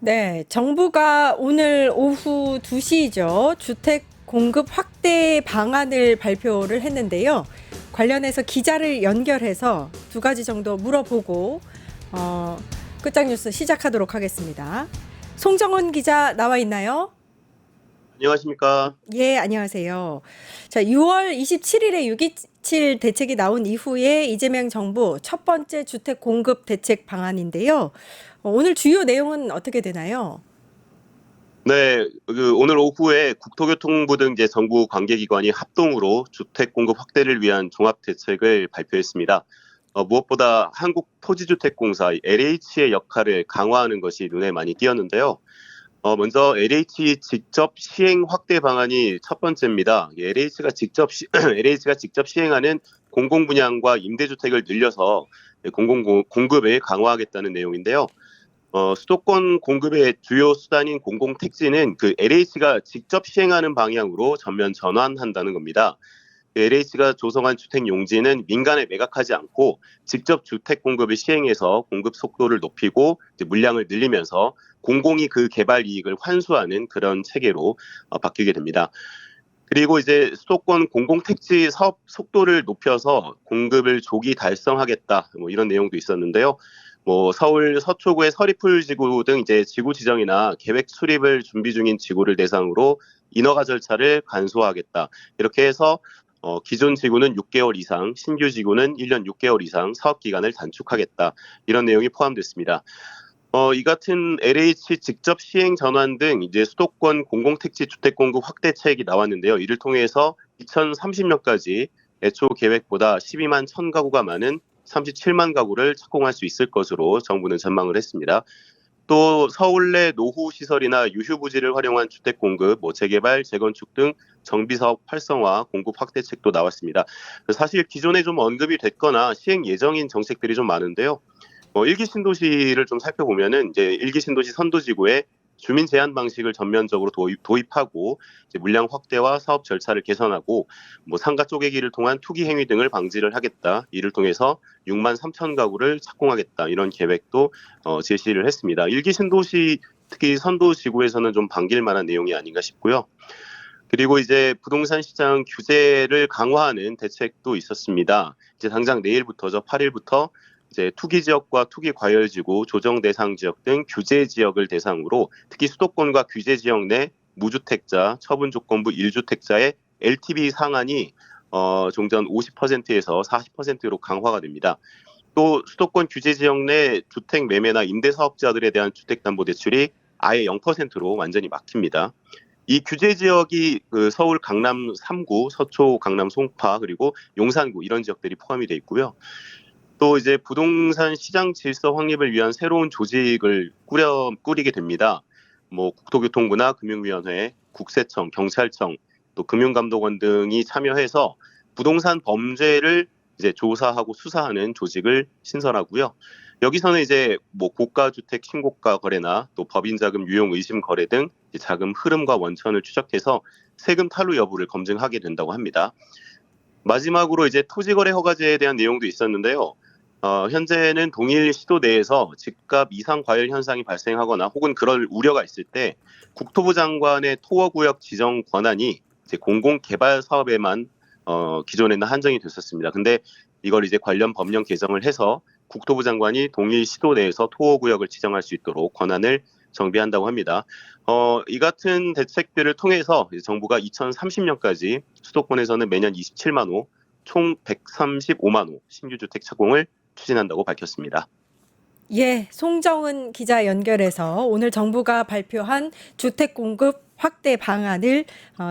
네, 정부가 오늘 오후 2시죠. 주택 공급 확대 방안을 발표를 했는데요. 관련해서 기자를 연결해서 두 가지 정도 물어보고 어, 끝장 뉴스 시작하도록 하겠습니다. 송정원 기자 나와 있나요? 안녕하십니까. 예, 안녕하세요. 자, 6월 27일에 6.27 대책이 나온 이후에 이재명 정부 첫 번째 주택 공급 대책 방안인데요. 오늘 주요 내용은 어떻게 되나요? 네, 오늘 오후에 국토교통부 등 이제 정부 관계기관이 합동으로 주택 공급 확대를 위한 종합 대책을 발표했습니다. 무엇보다 한국토지주택공사 LH의 역할을 강화하는 것이 눈에 많이 띄었는데요. 먼저 LH 직접 시행 확대 방안이 첫 번째입니다. LH가 직접 LH가 직접 시행하는 공공 분양과 임대주택을 늘려서 공공 공급을 강화하겠다는 내용인데요. 수도권 공급의 주요 수단인 공공택지는 그 LH가 직접 시행하는 방향으로 전면 전환한다는 겁니다. LH가 조성한 주택 용지는 민간에 매각하지 않고 직접 주택 공급을 시행해서 공급 속도를 높이고 물량을 늘리면서 공공이 그 개발 이익을 환수하는 그런 체계로 바뀌게 됩니다. 그리고 이제 수도권 공공택지 사업 속도를 높여서 공급을 조기 달성하겠다, 뭐 이런 내용도 있었는데요. 뭐 서울 서초구의 서리풀 지구 등 이제 지구 지정이나 계획 수립을 준비 중인 지구를 대상으로 인허가 절차를 간소화하겠다. 이렇게 해서 기존 지구는 6개월 이상, 신규 지구는 1년 6개월 이상 사업 기간을 단축하겠다. 이런 내용이 포함됐습니다. 이 같은 LH 직접 시행 전환 등 이제 수도권 공공택지 주택 공급 확대책이 나왔는데요. 이를 통해서 2030년까지 애초 계획보다 12만 1,000가구가 많은 37만 가구를 착공할 수 있을 것으로 정부는 전망을 했습니다. 또 서울 내 노후 시설이나 유휴 부지를 활용한 주택 공급, 뭐 재개발, 재건축 등 정비 사업 활성화, 공급 확대책도 나왔습니다. 사실 기존에 좀 언급이 됐거나 시행 예정인 정책들이 좀 많은데요. 일기 신도시를 좀 살펴보면은 이제 일기 신도시 선도지구에 주민 제한 방식을 전면적으로 도입하고 이제 물량 확대와 사업 절차를 개선하고 뭐 상가 쪼개기를 통한 투기 행위 등을 방지를 하겠다. 이를 통해서 6만 3천 가구를 착공하겠다. 이런 계획도 제시를 했습니다. 일기 신도시 특히 선도지구에서는 좀 반길 만한 내용이 아닌가 싶고요. 그리고 이제 부동산 시장 규제를 강화하는 대책도 있었습니다. 이제 당장 내일부터죠. 8일부터 이제 투기 지역과 투기 과열 지구, 조정 대상 지역 등 규제 지역을 대상으로 특히 수도권과 규제 지역 내 무주택자, 처분 조건부 1주택자의 LTV 상한이 종전 50%에서 40%로 강화가 됩니다. 또 수도권 규제 지역 내 주택 매매나 임대 사업자들에 대한 주택담보대출이 아예 0%로 완전히 막힙니다. 이 규제 지역이 그 서울 강남 3구, 서초, 강남 송파 그리고 용산구 이런 지역들이 포함이 돼 있고요. 또 이제 부동산 시장 질서 확립을 위한 새로운 조직을 꾸리게 됩니다. 뭐 국토교통부나 금융위원회, 국세청, 경찰청, 또 금융감독원 등이 참여해서 부동산 범죄를 이제 조사하고 수사하는 조직을 신설하고요. 여기서는 이제 뭐 고가 주택 신고가 거래나 또 법인 자금 유용 의심 거래 등 자금 흐름과 원천을 추적해서 세금 탈루 여부를 검증하게 된다고 합니다. 마지막으로 이제 토지거래 허가제에 대한 내용도 있었는데요. 현재는 동일 시도 내에서 집값 이상 과열 현상이 발생하거나 혹은 그럴 우려가 있을 때 국토부 장관의 토어구역 지정 권한이 이제 공공개발 사업에만 기존에는 한정이 됐었습니다. 근데 이걸 이제 관련 법령 개정을 해서 국토부 장관이 동일 시도 내에서 토어구역을 지정할 수 있도록 권한을 정비한다고 합니다. 이 같은 대책들을 통해서 이제 정부가 2030년까지 수도권에서는 매년 27만 호, 총 135만 호 신규 주택 착공을 추진한다고 밝혔습니다. 예, 송정은 기자 연결해서 오늘 정부가 발표한 주택 공급 확대 방안을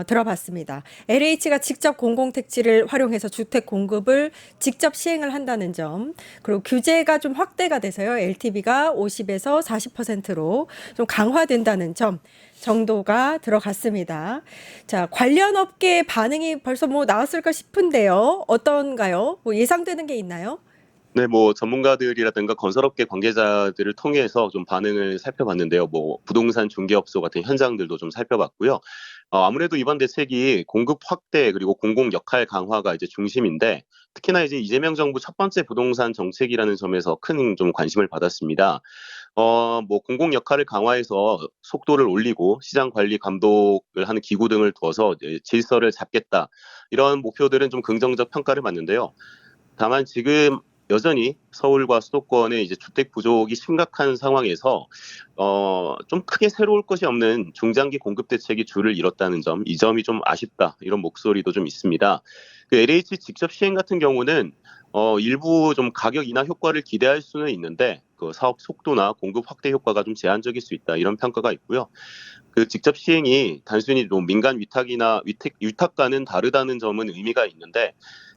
들어봤습니다. LH가 직접 공공택지를 활용해서 주택 공급을 직접 시행을 한다는 점, 그리고 규제가 좀 확대가 돼서요. LTV가 50에서 40%로 좀 강화된다는 점 정도가 들어갔습니다. 자, 관련 업계 반응이 벌써 뭐 나왔을까 싶은데요. 어떤가요? 뭐 예상되는 게 있나요? 네, 뭐 전문가들이라든가 건설업계 관계자들을 통해서 좀 반응을 살펴봤는데요. 뭐 부동산 중개업소 같은 현장들도 좀 살펴봤고요. 아무래도 이번 대책이 공급 확대 그리고 공공 역할 강화가 이제 중심인데 특히나 이제 이재명 정부 첫 번째 부동산 정책이라는 점에서 큰 좀 관심을 받았습니다. 뭐 공공 역할을 강화해서 속도를 올리고 시장 관리 감독을 하는 기구 등을 두어서 이제 질서를 잡겠다. 이런 목표들은 좀 긍정적 평가를 받는데요. 다만 지금 여전히 서울과 수도권의 이제 주택 부족이 심각한 상황에서 좀 크게 새로울 것이 없는 중장기 공급 대책이 줄을 잃었다는 점, 이 점이 좀 아쉽다 이런 목소리도 좀 있습니다. 그 LH 직접 시행 같은 경우는 일부 좀 가격 인하 효과를 기대할 수는 있는데 그 사업 속도나 공급 확대 효과가 좀 제한적일 수 있다 이런 평가가 있고요. 그 직접 시행이 단순히 좀 민간 위탁이나 위탁과는 다르다는 점은 의미가 있는데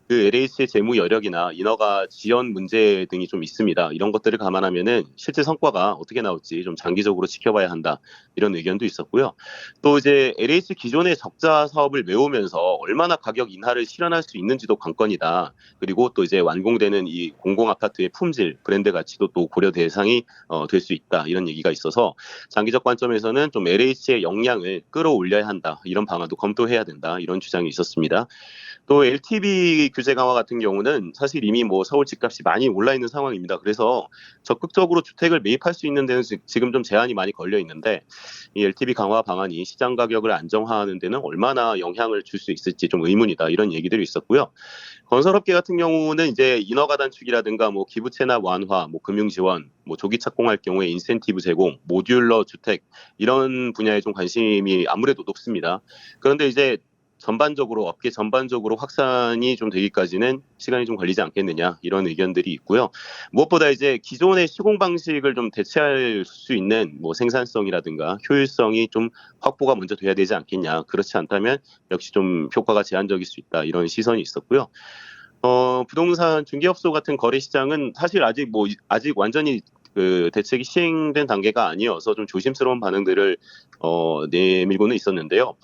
그 LH의 재무 여력이나 인허가 지연 문제 등이 좀 있습니다. 이런 것들을 감안하면은 실제 성과가 어떻게 나올지 좀 장기적으로 지켜봐야 한다. 이런 의견도 있었고요. 또 이제 LH 기존의 적자 사업을 메우면서 얼마나 가격 인하를 실현할 수 있는지도 관건이다. 그리고 또 이제 완공되는 이 공공 아파트의 품질, 브랜드 가치도 또 고려 대상이 될 수 있다. 이런 얘기가 있어서 장기적 관점에서는 좀 LH의 역량을 끌어올려야 한다. 이런 방안도 검토해야 된다. 이런 주장이 있었습니다. 또 LTV 규제 강화 같은 경우는 사실 이미 뭐 서울 집값이 많이 올라 있는 상황입니다. 그래서 적극적으로 주택을 매입할 수 있는 데는 지금 좀 제한이 많이 걸려 있는데 이 LTV 강화 방안이 시장 가격을 안정화하는 데는 얼마나 영향을 줄 수 있을지 좀 의문이다. 이런 얘기들이 있었고요. 건설업계 같은 경우는 이제 인허가 단축이라든가 뭐 기부채납 완화, 뭐 금융 지원, 뭐 조기 착공할 경우에 인센티브 제공, 모듈러 주택 이런 분야에 좀 관심이 아무래도 높습니다. 그런데 이제 업계 전반적으로 확산이 좀 되기까지는 시간이 좀 걸리지 않겠느냐 이런 의견들이 있고요. 무엇보다 이제 기존의 시공 방식을 좀 대체할 수 있는 뭐 생산성이라든가 효율성이 좀 확보가 먼저 돼야 되지 않겠냐. 그렇지 않다면 역시 좀 효과가 제한적일 수 있다 이런 시선이 있었고요. 부동산 중개업소 같은 거래 시장은 사실 아직 완전히 그 대책이 시행된 단계가 아니어서 좀 조심스러운 반응들을 내밀고는 있었는데요.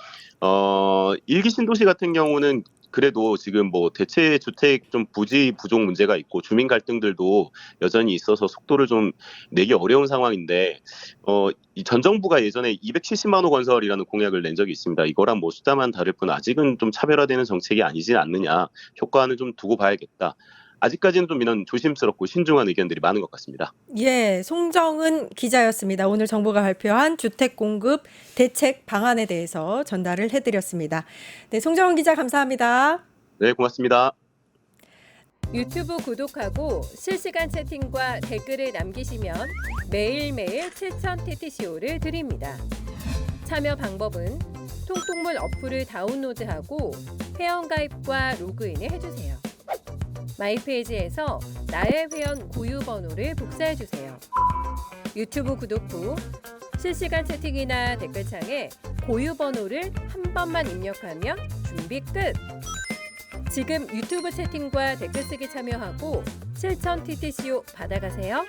일기 신도시 같은 경우는 그래도 지금 뭐 대체 주택 좀 부지 부족 문제가 있고 주민 갈등들도 여전히 있어서 속도를 좀 내기 어려운 상황인데 이 전 정부가 예전에 270만 호 건설이라는 공약을 낸 적이 있습니다. 이거랑 뭐 숫자만 다를 뿐 아직은 좀 차별화되는 정책이 아니지 않느냐. 효과는 좀 두고 봐야겠다. 아직까지는 좀 이런 조심스럽고 신중한 의견들이 많은 것 같습니다. 예, 송정은 기자였습니다. 오늘 정부가 발표한 주택 공급 대책 방안에 대해서 전달을 해드렸습니다. 네, 송정은 기자 감사합니다. 네, 고맙습니다. 유튜브 구독하고 실시간 채팅과 댓글을 남기시면 매일매일 7,000TTCO를 드립니다. 참여 방법은 통통물 어플을 다운로드하고 회원가입과 로그인을 해주세요. 마이페이지에서 나의 회원 고유 번호를 복사해주세요. 유튜브 구독 후 실시간 채팅이나 댓글창에 고유 번호를 한 번만 입력하면 준비 끝! 지금 유튜브 채팅과 댓글 쓰기 참여하고 7,000TTCO 받아가세요.